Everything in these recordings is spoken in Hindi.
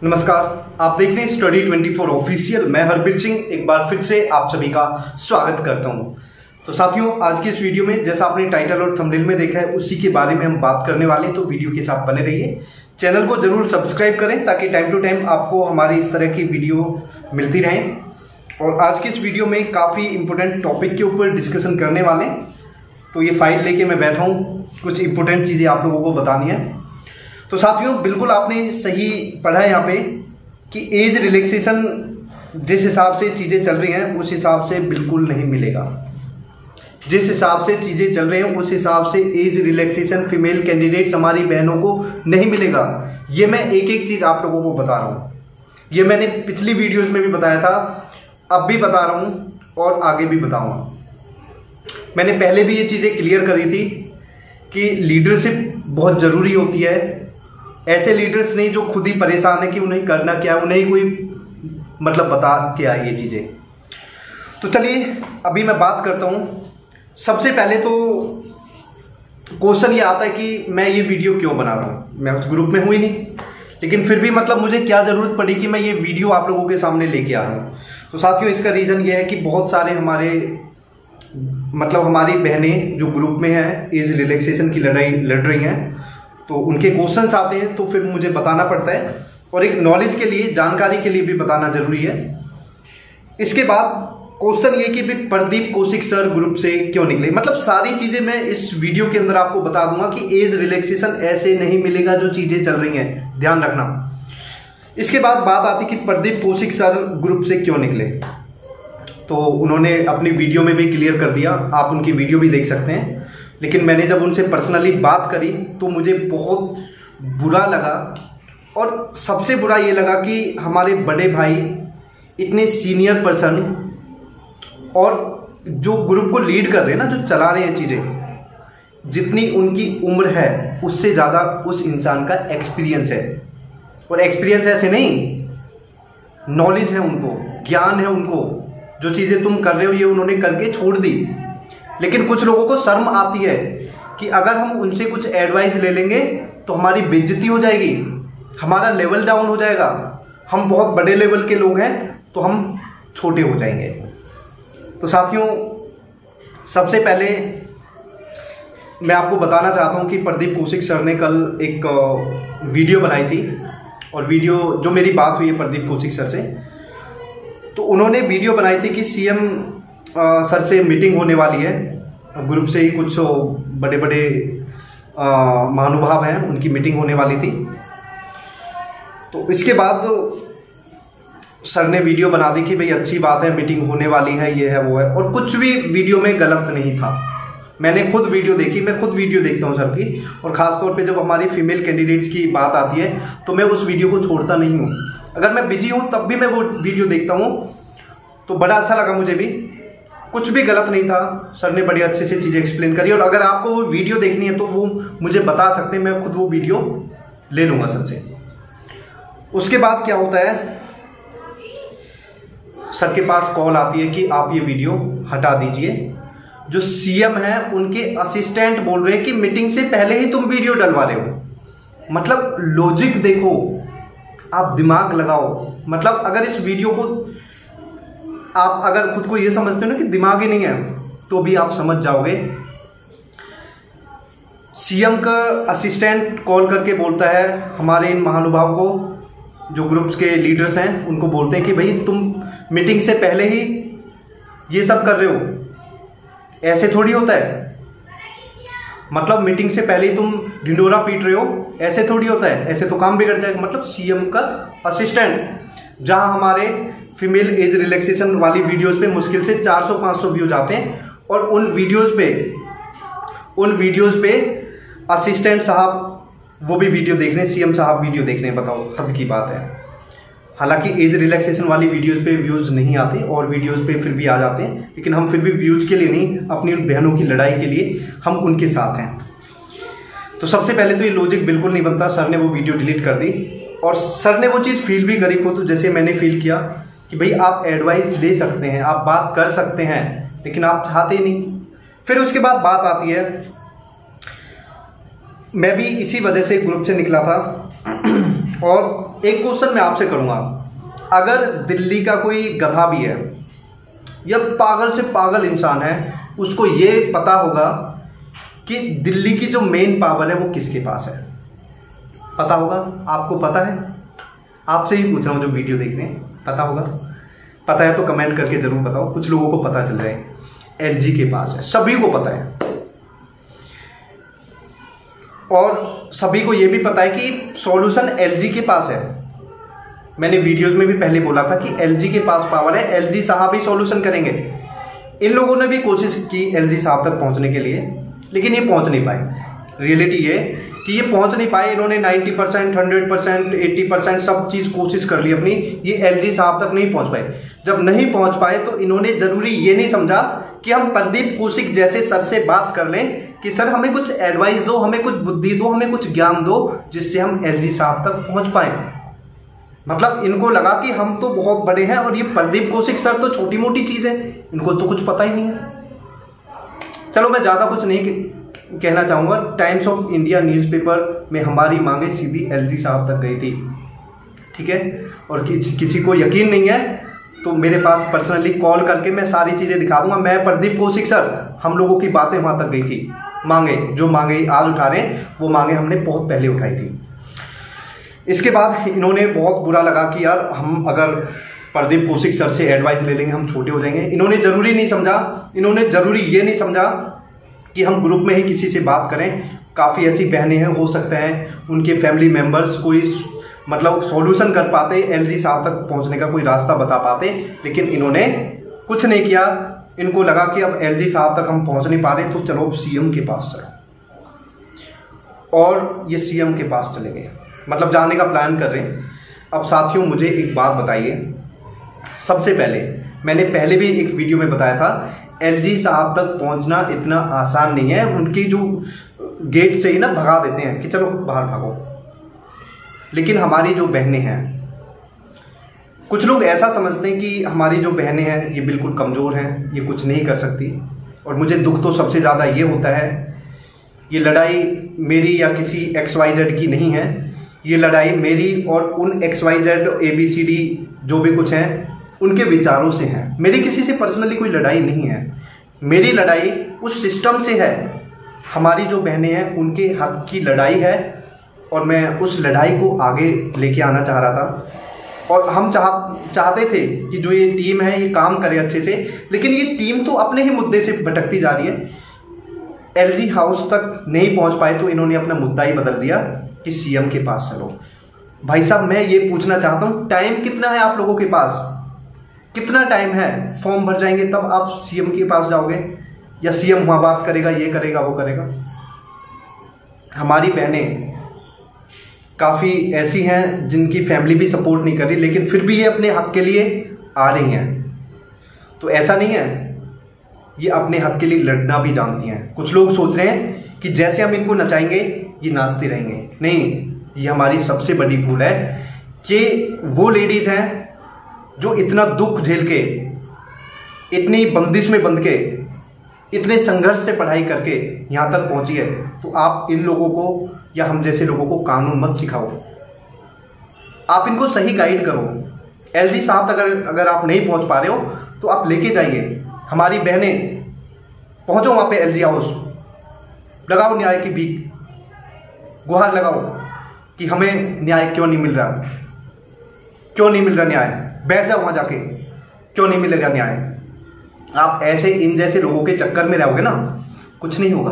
नमस्कार, आप देख रहे हैं स्टडी 24 ऑफिशियल। मैं हरबीर सिंह एक बार फिर से आप सभी का स्वागत करता हूं। तो साथियों, आज की इस वीडियो में जैसा आपने टाइटल और थंबनेल में देखा है उसी के बारे में हम बात करने वाले हैं। तो वीडियो के साथ बने रहिए, चैनल को जरूर सब्सक्राइब करें ताकि टाइम टू टाइम आपको हमारी इस तरह की वीडियो मिलती रहें। और आज की इस वीडियो में काफ़ी इंपॉर्टेंट टॉपिक के ऊपर डिस्कशन करने वाले हैं। तो ये फाइल लेके मैं बैठा हूँ, कुछ इंपॉर्टेंट चीज़ें आप लोगों को बतानी है। तो साथियों, बिल्कुल आपने सही पढ़ा है यहाँ पे कि एज रिलैक्सेशन जिस हिसाब से चीज़ें चल रही हैं उस हिसाब से बिल्कुल नहीं मिलेगा। जिस हिसाब से चीज़ें चल रही हैं उस हिसाब से एज रिलैक्सेशन फीमेल कैंडिडेट्स हमारी बहनों को नहीं मिलेगा। ये मैं एक एक चीज़ आप लोगों को बता रहा हूँ। ये मैंने पिछली वीडियोस में भी बताया था, अब भी बता रहा हूँ और आगे भी बताऊँगा। मैंने पहले भी ये चीज़ें क्लियर करी थी कि लीडरशिप बहुत ज़रूरी होती है। ऐसे लीडर्स नहीं जो खुद ही परेशान है कि उन्हें करना क्या है, उन्हें कोई बता के आए ये चीज़ें। तो चलिए अभी मैं बात करता हूँ। सबसे पहले तो क्वेश्चन ये आता है कि मैं ये वीडियो क्यों बना रहा हूँ। मैं उस ग्रुप में हूँ ही नहीं, लेकिन फिर भी मुझे क्या ज़रूरत पड़ी कि मैं ये वीडियो आप लोगों के सामने लेके आ रहा हूँ। तो साथियों, इसका रीज़न ये है कि बहुत सारे हमारी बहनें जो ग्रुप में हैं एज रिलैक्सेशन की लड़ाई लड़ रही हैं, तो उनके क्वेश्चंस आते हैं तो फिर मुझे बताना पड़ता है। और एक नॉलेज के लिए, जानकारी के लिए भी बताना जरूरी है। इसके बाद क्वेश्चन ये कि प्रदीप कौशिक सर ग्रुप से क्यों निकले। सारी चीज़ें मैं इस वीडियो के अंदर आपको बता दूंगा कि एज रिलैक्सेशन ऐसे नहीं मिलेगा जो चीज़ें चल रही हैं, ध्यान रखना। इसके बाद बात आती कि प्रदीप कौशिक सर ग्रुप से क्यों निकले। तो उन्होंने अपनी वीडियो में भी क्लियर कर दिया, आप उनकी वीडियो भी देख सकते हैं। लेकिन मैंने जब उनसे पर्सनली बात करी तो मुझे बहुत बुरा लगा। और सबसे बुरा ये लगा कि हमारे बड़े भाई इतने सीनियर पर्सन और जो ग्रुप को लीड कर रहे हैं ना, जो चला रहे हैं चीज़ें, जितनी उनकी उम्र है उससे ज़्यादा उस इंसान का एक्सपीरियंस है। और एक्सपीरियंस ऐसे नहीं, नॉलेज है उनको, ज्ञान है उनको। जो चीज़ें तुम कर रहे हो ये उन्होंने करके छोड़ दी। लेकिन कुछ लोगों को शर्म आती है कि अगर हम उनसे कुछ एडवाइस ले लेंगे तो हमारी बेइज्जती हो जाएगी, हमारा लेवल डाउन हो जाएगा। हम बहुत बड़े लेवल के लोग हैं तो हम छोटे हो जाएंगे। तो साथियों, सबसे पहले मैं आपको बताना चाहता हूं कि प्रदीप कौशिक सर ने कल एक वीडियो बनाई थी। और वीडियो जो मेरी बात हुई है प्रदीप कौशिक सर से, तो उन्होंने वीडियो बनाई थी कि सीएम सर से मीटिंग होने वाली है। ग्रुप से ही कुछ बड़े बड़े महानुभाव हैं, उनकी मीटिंग होने वाली थी। तो इसके बाद सर ने वीडियो बना दी कि भाई अच्छी बात है, मीटिंग होने वाली है, ये है वो है। और कुछ भी वीडियो में गलत नहीं था। मैंने खुद वीडियो देखी, मैं खुद वीडियो देखता हूँ सर की। और ख़ासतौर पे जब हमारी फीमेल कैंडिडेट्स की बात आती है तो मैं उस वीडियो को छोड़ता नहीं हूँ। अगर मैं बिजी हूँ तब भी मैं वो वीडियो देखता हूँ। तो बड़ा अच्छा लगा मुझे भी, कुछ भी गलत नहीं था। सर ने बड़ी अच्छे से चीज़ें एक्सप्लेन करी। और अगर आपको वो वीडियो देखनी है तो वो मुझे बता सकते हैं, मैं खुद वो वीडियो ले लूँगा सर से। उसके बाद क्या होता है, सर के पास कॉल आती है कि आप ये वीडियो हटा दीजिए। जो सीएम है उनके असिस्टेंट बोल रहे हैं कि मीटिंग से पहले ही तुम वीडियो डलवा रहे हो। लॉजिक देखो, आप दिमाग लगाओ। अगर इस वीडियो को आप अगर खुद को ये समझते हो ना कि दिमाग ही नहीं है, तो भी आप समझ जाओगे। सीएम का असिस्टेंट कॉल करके बोलता है हमारे इन महानुभाव को, जो ग्रुप्स के लीडर्स हैं, उनको बोलते हैं कि भाई तुम मीटिंग से पहले ही ये सब कर रहे हो, ऐसे थोड़ी होता है। मीटिंग से पहले ही तुम ढिंडोरा पीट रहे हो, ऐसे थोड़ी होता है, ऐसे तो काम बिगड़ जाएगा। सीएम का असिस्टेंट, जहां हमारे फीमेल एज रिलैक्सेशन वाली वीडियोस पे मुश्किल से 400-500 व्यूज आते हैं, और उन वीडियोस पे असिस्टेंट साहब वो भी वीडियो देख रहे हैं, सीएम साहब वीडियो देख रहे हैं। बताओ, हद की बात है। हालांकि एज रिलैक्सेशन वाली वीडियोस पे व्यूज नहीं आते और वीडियोस पे फिर भी आ जाते हैं, लेकिन हम फिर भी व्यूज के लिए नहीं, अपनी उन बहनों की लड़ाई के लिए हम उनके साथ हैं। तो सबसे पहले तो ये लॉजिक बिल्कुल नहीं बनता। सर ने वो वीडियो डिलीट कर दी और सर ने वो चीज़ फील भी करी खुद, जैसे मैंने फील किया कि भाई आप एडवाइस दे सकते हैं, आप बात कर सकते हैं, लेकिन आप चाहते ही नहीं। फिर उसके बाद बात आती है, मैं भी इसी वजह से ग्रुप से निकला था और एक क्वेश्चन मैं आपसे करूंगा, अगर दिल्ली का कोई गधा भी है या पागल से पागल इंसान है, उसको ये पता होगा कि दिल्ली की जो मेन पावर है वो किसके पास है, पता होगा? आपको पता है? आपसे ही पूछ रहा हूँ जो वीडियो देख रहे हैं, पता होगा? पता है तो कमेंट करके जरूर बताओ। कुछ लोगों को पता चल रहा है एलजी के पास है, सभी को पता है। और सभी को यह भी पता है कि सॉल्यूशन एलजी के पास है। मैंने वीडियोस में भी पहले बोला था कि एलजी के पास पावर है, एलजी साहब ही सॉल्यूशन करेंगे। इन लोगों ने भी कोशिश की एलजी साहब तक पहुंचने के लिए, लेकिन ये पहुंच नहीं पाए। रियलिटी ये कि ये पहुंच नहीं पाए। इन्होंने 90%, 100%, 80% सब चीज़ कोशिश कर ली अपनी, ये एलजी साहब तक नहीं पहुंच पाए। जब नहीं पहुंच पाए तो इन्होंने ज़रूरी ये नहीं समझा कि हम प्रदीप कौशिक जैसे सर से बात कर लें कि सर हमें कुछ एडवाइस दो, हमें कुछ बुद्धि दो, हमें कुछ ज्ञान दो, जिससे हम एलजी साहब तक पहुँच पाएँ। मतलब इनको लगा कि हम तो बहुत बड़े हैं और ये प्रदीप कौशिक सर तो छोटी मोटी चीज़ है, इनको तो कुछ पता ही नहीं है। चलो मैं ज़्यादा कुछ नहीं कहना चाहूँगा। टाइम्स ऑफ इंडिया न्यूज़पेपर में हमारी मांगे सीधी एलजी साहब तक गई थी, ठीक है। और किसी को यकीन नहीं है तो मेरे पास पर्सनली कॉल करके मैं सारी चीज़ें दिखा दूंगा। मैं प्रदीप कौशिक सर, हम लोगों की बातें वहाँ तक गई थी। मांगे जो मांगे आज उठा रहे हैं वो मांगे हमने बहुत पहले उठाई थी। इसके बाद इन्होंने बहुत बुरा लगा कि यार हम अगर प्रदीप कौशिक सर से एडवाइस ले लेंगे हम छोटे हो जाएंगे। इन्होंने ज़रूरी नहीं समझा, इन्होंने ज़रूरी ये नहीं समझा कि हम ग्रुप में ही किसी से बात करें। काफ़ी ऐसी बहनें हैं, हो सकता है उनके फैमिली मेम्बर्स कोई मतलब सॉल्यूशन कर पाते, एलजी साहब तक पहुंचने का कोई रास्ता बता पाते, लेकिन इन्होंने कुछ नहीं किया। इनको लगा कि अब एलजी साहब तक हम पहुंच नहीं पा रहे तो चलो सीएम के पास चलो, और ये सीएम के पास चले गए, मतलब जाने का प्लान कर रहे हैं। अब साथियों मुझे एक बात बताइए, सबसे पहले मैंने पहले भी एक वीडियो में बताया था एलजी साहब तक पहुंचना इतना आसान नहीं है। उनकी जो गेट से ही ना भगा देते हैं कि चलो बाहर भागो। लेकिन हमारी जो बहनें हैं, कुछ लोग ऐसा समझते हैं कि हमारी जो बहनें हैं ये बिल्कुल कमज़ोर हैं, ये कुछ नहीं कर सकती। और मुझे दुख तो सबसे ज़्यादा ये होता है, ये लड़ाई मेरी या किसी XYZ की नहीं है, ये लड़ाई मेरी और उन XYZ ABCD जो भी कुछ हैं उनके विचारों से है। मेरी किसी से पर्सनली कोई लड़ाई नहीं है, मेरी लड़ाई उस सिस्टम से है। हमारी जो बहनें हैं उनके हक की लड़ाई है और मैं उस लड़ाई को आगे लेके आना चाह रहा था। और हम चाहते थे कि जो ये टीम है ये काम करे अच्छे से, लेकिन ये टीम तो अपने ही मुद्दे से भटकती जा रही है। एलजी हाउस तक नहीं पहुंच पाए तो इन्होंने अपना मुद्दा ही बदल दिया कि सीएम के पास चलो। भाई साहब मैं ये पूछना चाहता हूँ, टाइम कितना है आप लोगों के पास? कितना टाइम है? फॉर्म भर जाएंगे तब आप सीएम के पास जाओगे, या सीएम वहाँ बात करेगा, ये करेगा वो करेगा? हमारी बहनें काफ़ी ऐसी हैं जिनकी फैमिली भी सपोर्ट नहीं कर रही, लेकिन फिर भी ये अपने हक के लिए आ रही हैं। तो ऐसा नहीं है, ये अपने हक के लिए लड़ना भी जानती हैं। कुछ लोग सोच रहे हैं कि जैसे हम इनको नचाएंगे ये नाचते रहेंगे। नहीं, ये हमारी सबसे बड़ी भूल है कि वो लेडीज़ हैं जो इतना दुख झेल के, इतनी बंदिश में बंध के, इतने संघर्ष से पढ़ाई करके यहाँ तक पहुँची है। तो आप इन लोगों को या हम जैसे लोगों को कानून मत सिखाओ, आप इनको सही गाइड करो। एलजी साहब तक अगर आप नहीं पहुँच पा रहे हो तो आप लेके जाइए। हमारी बहनें पहुँचो वहाँ पे एलजी हाउस, लगाओ न्याय की भीख, गुहार लगाओ कि हमें न्याय क्यों नहीं मिल रहा, क्यों नहीं मिल रहा न्याय। बैठ जाओ वहाँ जाके, क्यों नहीं मिलेगा न्याय। आप ऐसे इन जैसे लोगों के चक्कर में रहोगे ना, कुछ नहीं होगा।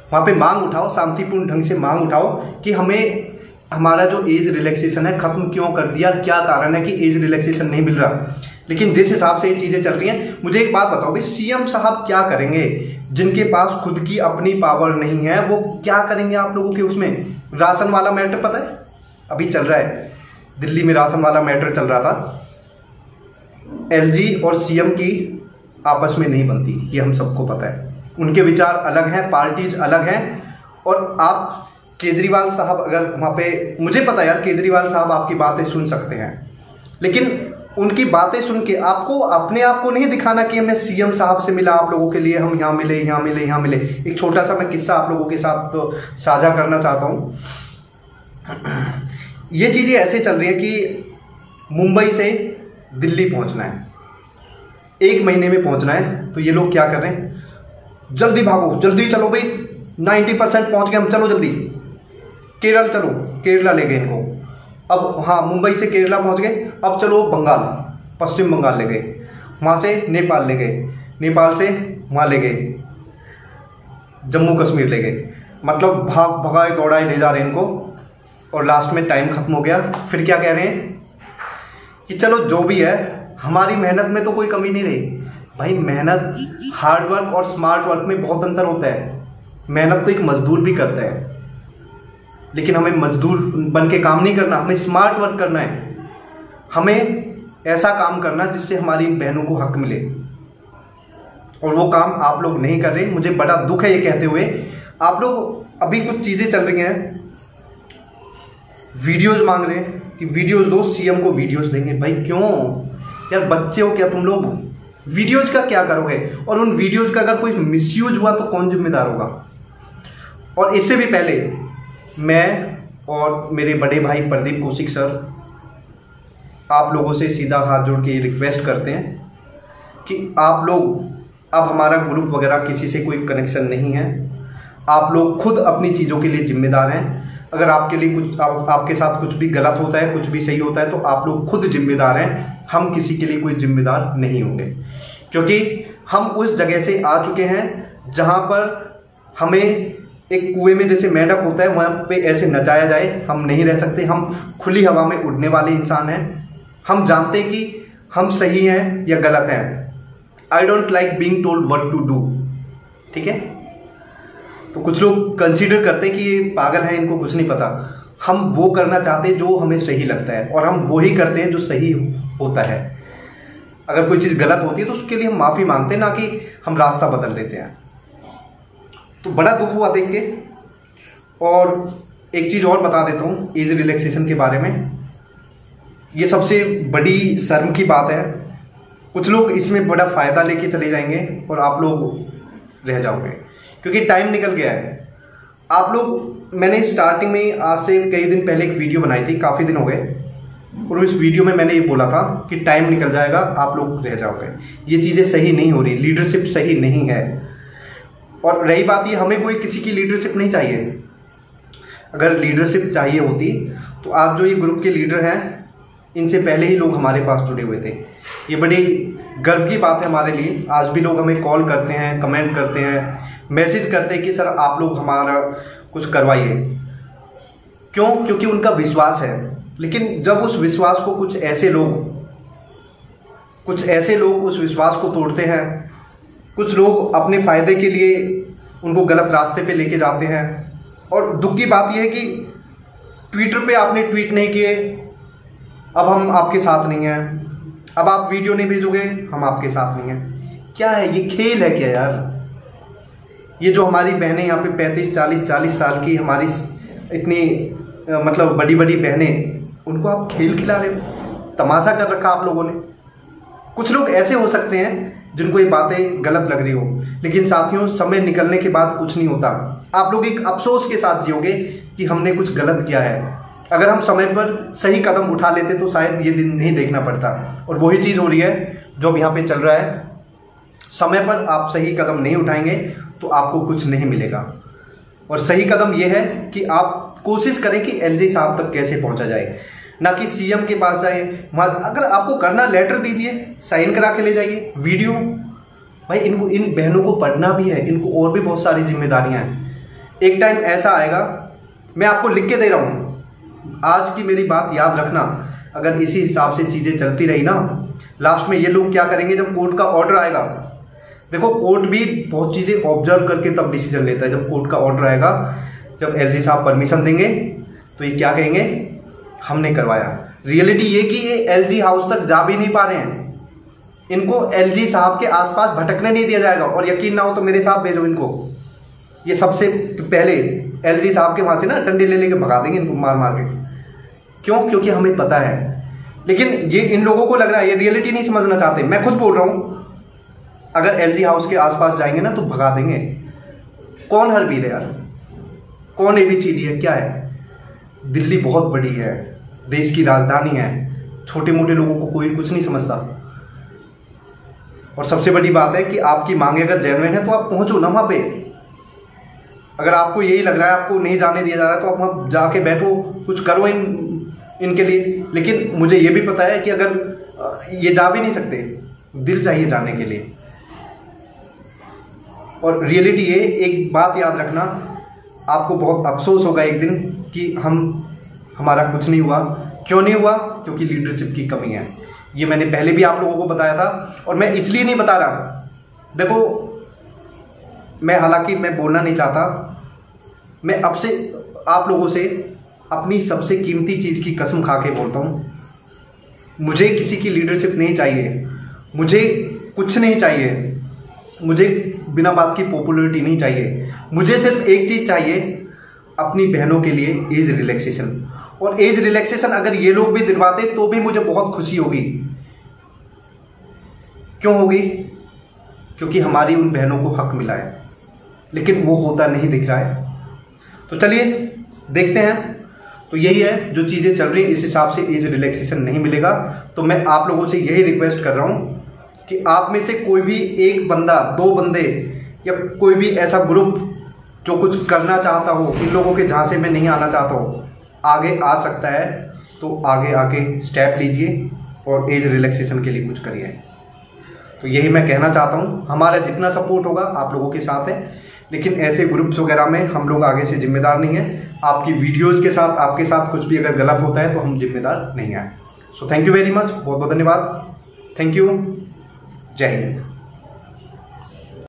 वहाँ पे मांग उठाओ, शांतिपूर्ण ढंग से मांग उठाओ कि हमें हमारा जो एज रिलैक्सेशन है ख़त्म क्यों कर दिया, क्या कारण है कि एज रिलैक्सेशन नहीं मिल रहा। लेकिन जिस हिसाब से ये चीज़ें चल रही हैं, मुझे एक बात बताओ भाई, सीएम साहब क्या करेंगे? जिनके पास खुद की अपनी पावर नहीं है वो क्या करेंगे आप लोगों के उसमें? राशन वाला मैटर पता है अभी चल रहा है, दिल्ली में राशन वाला मैटर चल रहा था। एलजी और सीएम की आपस में नहीं बनती, ये हम सबको पता है। उनके विचार अलग हैं, पार्टीज अलग हैं। और आप केजरीवाल साहब अगर वहाँ पे, मुझे पता है यार केजरीवाल साहब आपकी बातें सुन सकते हैं, लेकिन उनकी बातें सुन के आपको अपने आप को नहीं दिखाना कि मैं सीएम साहब से मिला आप लोगों के लिए, हम यहाँ मिले यहाँ मिले यहाँ मिले। एक छोटा सा मैं किस्सा आप लोगों के साथ तो साझा करना चाहता हूँ। ये चीज़ें ऐसे चल रही हैं कि मुंबई से दिल्ली पहुंचना है, 1 महीने में पहुंचना है। तो ये लोग क्या कर रहे हैं, जल्दी भागो, जल्दी चलो भाई, 90% पहुंच गए हम, चलो जल्दी केरल चलो, केरला ले गए इनको। अब हाँ, मुंबई से केरला पहुंच गए, अब चलो बंगाल, पश्चिम बंगाल ले गए, वहाँ से नेपाल ले गए, नेपाल से वहाँ ले गए जम्मू कश्मीर ले गए। मतलब भाग भगाए दौड़ाए ले जा रहे हैं इनको, और लास्ट में टाइम खत्म हो गया। फिर क्या कह रहे हैं कि चलो जो भी है, हमारी मेहनत में तो कोई कमी नहीं रही। भाई मेहनत, हार्ड वर्क और स्मार्ट वर्क में बहुत अंतर होता है। मेहनत तो एक मजदूर भी करता है, लेकिन हमें मजदूर बन के काम नहीं करना, हमें स्मार्ट वर्क करना है। हमें ऐसा काम करना जिससे हमारी बहनों को हक मिले, और वो काम आप लोग नहीं कर रहे। मुझे बड़ा दुख है ये कहते हुए। आप लोग अभी कुछ चीज़ें चल रही हैं, वीडियोस मांग रहे हैं कि वीडियोस दो, सीएम को वीडियोस देंगे। भाई क्यों यार, बच्चे हो क्या तुम लोग? वीडियोज का क्या करोगे? और उन वीडियोज का अगर कोई मिसयूज हुआ तो कौन जिम्मेदार होगा? और इससे भी पहले मैं और मेरे बड़े भाई प्रदीप कौशिक सर आप लोगों से सीधा हाथ जोड़ के रिक्वेस्ट करते हैं कि आप लोग, अब हमारा ग्रुप वगैरह किसी से कोई कनेक्शन नहीं है, आप लोग खुद अपनी चीज़ों के लिए जिम्मेदार हैं। अगर आपके लिए कुछ आपके साथ कुछ भी गलत होता है, कुछ भी सही होता है, तो आप लोग खुद जिम्मेदार हैं। हम किसी के लिए कोई जिम्मेदार नहीं होंगे, क्योंकि हम उस जगह से आ चुके हैं जहां पर हमें एक कुएं में जैसे मेंढक होता है वहां पे ऐसे नचाया जाए, हम नहीं रह सकते। हम खुली हवा में उड़ने वाले इंसान हैं। हम जानते हैं कि हम सही हैं या गलत हैं। I don't like being told what to do, ठीक है? तो कुछ लोग कंसीडर करते हैं कि ये पागल है, इनको कुछ नहीं पता। हम वो करना चाहते हैं जो हमें सही लगता है, और हम वो ही करते हैं जो सही होता है। अगर कोई चीज़ गलत होती है तो उसके लिए हम माफ़ी मांगते हैं, ना कि हम रास्ता बदल देते हैं। तो बड़ा दुख हुआ देख के। और एक चीज़ और बता देता हूँ एज रिलैक्सेशन के बारे में। ये सबसे बड़ी शर्म की बात है। कुछ लोग इसमें बड़ा फ़ायदा लेके चले जाएंगे और आप लोग रह जाओगे, क्योंकि टाइम निकल गया है। आप लोग, मैंने स्टार्टिंग में आज से कई दिन पहले एक वीडियो बनाई थी, काफ़ी दिन हो गए, और उस वीडियो में मैंने ये बोला था कि टाइम निकल जाएगा, आप लोग रह जाओगे। ये चीज़ें सही नहीं हो रही, लीडरशिप सही नहीं है। और रही बात ये, हमें कोई किसी की लीडरशिप नहीं चाहिए। अगर लीडरशिप चाहिए होती तो आज जो ये ग्रुप के लीडर हैं, इनसे पहले ही लोग हमारे पास जुड़े हुए थे। ये बड़ी गर्व की बात है हमारे लिए। आज भी लोग हमें कॉल करते हैं, कमेंट करते हैं, मैसेज करते हैं कि सर आप लोग हमारा कुछ करवाइए। क्यों? क्योंकि उनका विश्वास है। लेकिन जब उस विश्वास को कुछ ऐसे लोग उस विश्वास को तोड़ते हैं, कुछ लोग अपने फ़ायदे के लिए उनको गलत रास्ते पे लेके जाते हैं। और दुख की बात यह है कि ट्विटर पे आपने ट्वीट नहीं किए, अब हम आपके साथ नहीं हैं। अब आप वीडियो नहीं भेजोगे, हम आपके साथ नहीं हैं। क्या है ये? खेल है क्या यार? ये जो हमारी बहनें यहाँ पे 35-40 साल की, हमारी इतनी मतलब बड़ी बड़ी बहनें, उनको आप खेल खिला रहे हो, तमाशा कर रखा आप लोगों ने। कुछ लोग ऐसे हो सकते हैं जिनको ये बातें गलत लग रही हो, लेकिन साथियों समय निकलने के बाद कुछ नहीं होता। आप लोग एक अफसोस के साथ जियोगे कि हमने कुछ गलत किया है। अगर हम समय पर सही कदम उठा लेते तो शायद ये दिन नहीं देखना पड़ता। और वही चीज़ हो रही है जो अब यहाँ पे चल रहा है। समय पर आप सही कदम नहीं उठाएंगे तो आपको कुछ नहीं मिलेगा। और सही कदम यह है कि आप कोशिश करें कि एलजी साहब तक कैसे पहुंचा जाए, ना कि सीएम के पास जाए। अगर आपको करना, लेटर दीजिए, साइन करा के ले जाइए। वीडियो, भाई इनको, इन बहनों को पढ़ना भी है, इनको और भी बहुत सारी जिम्मेदारियां हैं। एक टाइम ऐसा आएगा, मैं आपको लिख के दे रहा हूँ, आज की मेरी बात याद रखना। अगर इसी हिसाब से चीज़ें चलती रही ना, लास्ट में ये लोग क्या करेंगे, जब कोर्ट का ऑर्डर आएगा, देखो कोर्ट भी बहुत चीज़ें ऑब्जर्व करके तब डिसीजन लेता है। जब कोर्ट का ऑर्डर आएगा, जब एलजी साहब परमिशन देंगे, तो ये क्या कहेंगे, हमने करवाया। रियलिटी ये कि ये एलजी हाउस तक जा भी नहीं पा रहे हैं। इनको एलजी साहब के आसपास भटकने नहीं दिया जाएगा। और यकीन ना हो तो मेरे साथ भेजो इनको, ये सबसे पहले एलजी साहब के वहाँ से ना डंडे ले लेके भगा देंगे इनको मार मार के। क्यों? क्योंकि हमें पता है। लेकिन ये इन लोगों को लग रहा है, ये रियलिटी नहीं समझना चाहते। मैं खुद बोल रहा हूँ, अगर एलजी हाउस के आसपास जाएंगे ना तो भगा देंगे। कौन हर बीर है यार? कौन ABCD है? क्या है? दिल्ली बहुत बड़ी है। देश की राजधानी है, छोटे मोटे लोगों को कोई कुछ नहीं समझता। और सबसे बड़ी बात है कि आपकी मांगे अगर जेन्युइन है तो आप पहुंचो ना वहां पे। अगर आपको यही लग रहा है आपको नहीं जाने दिया जा रहा है तो आप वहां जाके बैठो, कुछ करो इनके लिए। लेकिन मुझे ये भी पता है कि अगर ये जा भी नहीं सकते, दिल चाहिए जाने के लिए। और रियलिटी ये, एक बात याद रखना, आपको बहुत अफसोस होगा एक दिन कि हमारा कुछ नहीं हुआ। क्यों नहीं हुआ? क्योंकि लीडरशिप की कमी है। ये मैंने पहले भी आप लोगों को बताया था और मैं इसलिए नहीं बता रहा। देखो, मैं हालांकि मैं बोलना नहीं चाहता, मैं अब से आप लोगों से अपनी सबसे कीमती चीज़ की कसम खा के बोलता हूँ, मुझे किसी की लीडरशिप नहीं चाहिए, मुझे कुछ नहीं चाहिए, मुझे बिना बात की पॉपुलैरिटी नहीं चाहिए। मुझे सिर्फ एक चीज़ चाहिए, अपनी बहनों के लिए एज रिलैक्सेशन। और एज रिलैक्सेशन अगर ये लोग भी दिलवाते तो भी मुझे बहुत खुशी होगी। क्यों होगी? क्योंकि हमारी उन बहनों को हक मिला है, लेकिन वो होता नहीं दिख रहा है। तो चलिए देखते हैं। तो यही है जो चीज़ें चल रही हैं, इस हिसाब से एज रिलैक्सेशन नहीं मिलेगा। तो मैं आप लोगों से यही रिक्वेस्ट कर रहा हूँ कि आप में से कोई भी एक बंदा, 2 बंदे या कोई भी ऐसा ग्रुप जो कुछ करना चाहता हो, इन लोगों के झांसे में नहीं आना चाहता हो, आगे आ सकता है तो आगे आके स्टेप लीजिए और एज रिलैक्सेशन के लिए कुछ करिए। तो यही मैं कहना चाहता हूँ। हमारा जितना सपोर्ट होगा आप लोगों के साथ है, लेकिन ऐसे ग्रुप्स वगैरह में हम लोग आगे से जिम्मेदार नहीं है। आपकी वीडियोज़ के साथ, आपके साथ कुछ भी अगर गलत होता है तो हम जिम्मेदार नहीं हैं। So thank you very much, बहुत बहुत धन्यवाद। Thank you. जय हिंद।